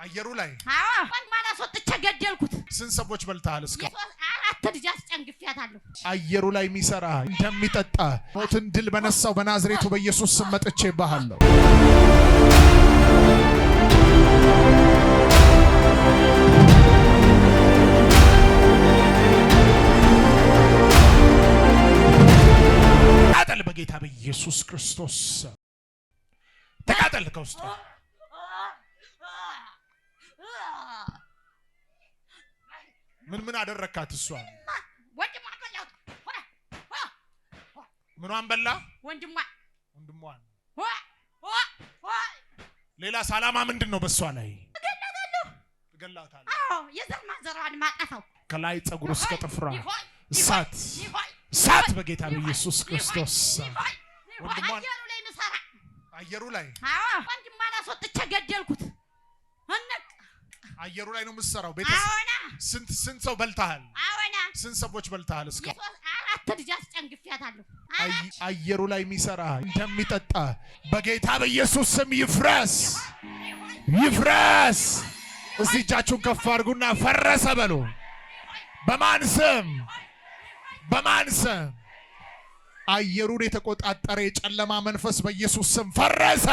አየሩ ላይ ማን አስወጥቼ ገደልኩት። ስንት ሰዎች በልተሃል? እስከ 4 ልጅ አስጨንግፊያታለሁ። አየሩ ላይ የሚሰራ እንደሚጠጣ ሞትን ድል በነሳው በናዝሬቱ በኢየሱስ ስም መጥቼብሃለሁ። ተቃጠል በጌታ በኢየሱስ ክርስቶስ ተቃጠል ከውስጥ ምን አደረካት? እሷ ወንድሟን በላው። ምኗን በላ? ወንድሟን ሌላ ሰላማ ምንድነው? በሷ ላይ ገላታለሁ። የዘር ማንዘሯን ማጠፋው ከላይ ጸጉር እስከ ጥፍሯ እሳት በጌታ በኢየሱስ ክርስቶስ ወንድሟን አየሩ ላይ ወንድሟን አስወጥቼ ገደልኩት። አየሩ ላይ ነው የምትሰራው። ቤተሰብ ስንት ሰው በልተሃል? ስንት ሰዎች በልተሃል? እስከ 4 ልጅ አስጨንግፊያታለሁ። አየሩ ላይ የሚሰራ እንደሚጠጣ በጌታ በኢየሱስ ስም ይፍረስ። እስቲ እጃችሁን ከፍ አድርጉና ፈረሰ በሉ። በማን ስም? አየሩን የተቆጣጠረ የጨለማ መንፈስ በኢየሱስ ስም ፈረሰ።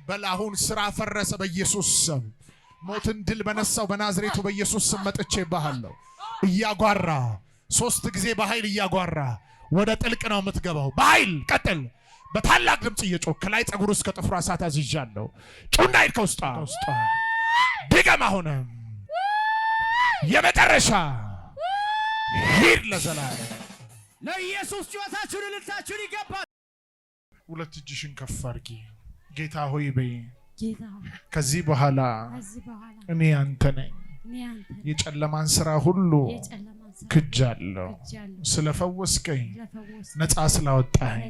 በላሁን ስራ ፈረሰ በኢየሱስ ስም። ሞትን ድል በነሳው በናዝሬቱ በኢየሱስ ስም መጥቼብሃለሁ። እያጓራ 3 ጊዜ በኃይል እያጓራ ወደ ጥልቅ ነው የምትገባው። በኃይል ቀጥል። በታላቅ ድምጽ እየጮክ ከላይ ጸጉሩ እስከ ጥፍሯ እሳት አዝዣለሁ። ጩና ሂድ ከውስጧ ድገም። አሁንም የመጨረሻ ሂድ ለዘላለም። ለኢየሱስ ጩኸታችሁን እልልታችሁን ይገባል። 2 እጅሽን ከፍ አድርጊ። ጌታ ሆይ በይ። ከዚህ በኋላ እኔ አንተ ነኝ። የጨለማን ስራ ሁሉ ክጃለሁ። ስለፈወስከኝ ነፃ ስላወጣኝ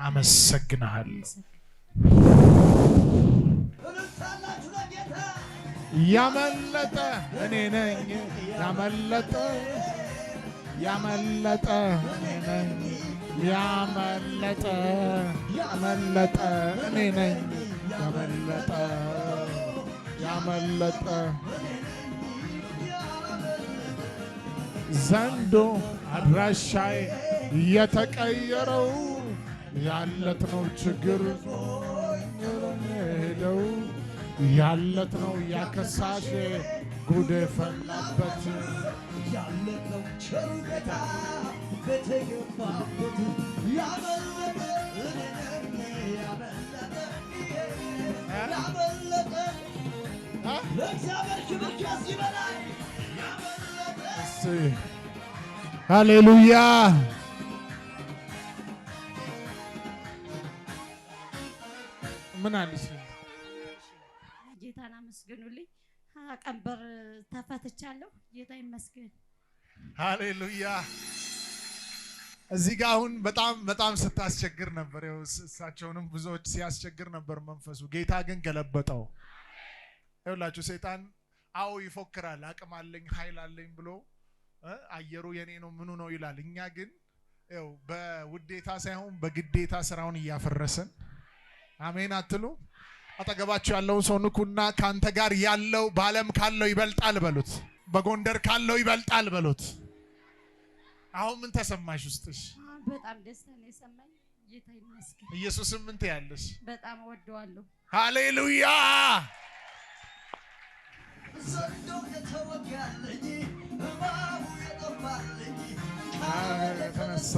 አመሰግናለሁ። ያመለጠ እኔ ነኝ። ያመለጠ እኔ ነኝ። ያመለጠ እኔ ነኝ። ያመለጠ ዘንዶ አድራሻዬ የተቀየረው ያለት ነው። ችግር ሄደው ያለት ነው። ያከሳሽ ጉድ ፈላበት ያለት ነው። ቸርታ በተገባበት ያመለጠ ሃሌሉያ። ምን አለሽ? ጌታን አመስግኑልኝ። ቀንበር ተፈትቻለሁ። ጌታ ይመስገን። ሃሌሉያ። እዚህ ጋር አሁን በጣም ስታስቸግር ነበር። እሳቸውንም ብዙዎች ሲያስቸግር ነበር መንፈሱ። ጌታ ግን ገለበጠው። ይኸውላችሁ ሰይጣን ይፎክራል። አቅም አለኝ ኃይል አለኝ ብሎ አየሩ የኔ ነው ምኑ ነው ይላል። እኛ ግን በውዴታ ሳይሆን በግዴታ ስራውን እያፈረሰን። አሜን አትሉ? አጠገባችሁ ያለው ሰው ንኩና ካንተ ጋር ያለው በዓለም ካለው ይበልጣል በሉት። በጎንደር ካለው ይበልጣል በሉት። አሁን ምን ተሰማሽ ውስጥሽ? በጣም ደስታ ነው የሰማኝ። ጌታ ይመስገን። ኢየሱስም ምን ትያለሽ? በጣም ወደዋለሁ። ሃሌሉያ። ዘንዶ የተወጋለኝ እባቡ የጠፋልኝ ተነሳ።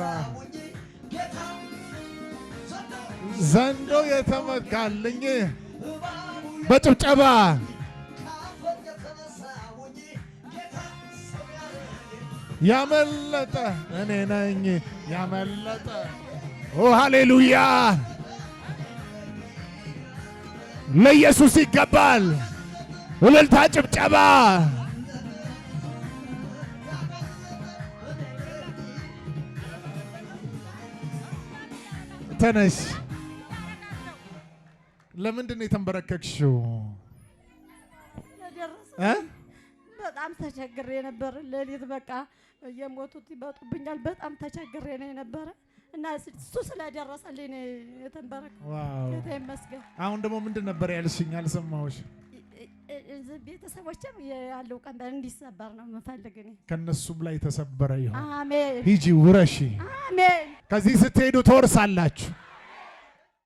ዘንዶ የተወጋለኝ በጭብጨባ ያመለጠ እኔ ነኝ። ያመለጠ ሃሌሉያ። ለኢየሱስ ይገባል። እልልታ ጭብጨባ። ተነሽ። ለምንድን ነው የተንበረከክሽው? በጣም ተቸግሬ ነበር። ሌሊት በቃ የሞቱት ይመጡብኛል። በጣም ተቸግሬ ነው የነበረ እና እሱ ስለደረሰልኝ የተንበረከ ጌታ ይመስገን። አሁን ደግሞ ምንድን ነበር ያልሽኝ? አልሰማሁሽ። ቤተሰቦችም ያለው ቀንበር እንዲሰበር ነው የምፈልግ እኔ። ከነሱም ላይ ተሰበረ ይሁን። አሜን። ሂጂ ውረሺ። አሜን። ከዚህ ስትሄዱ ትወርሳላችሁ።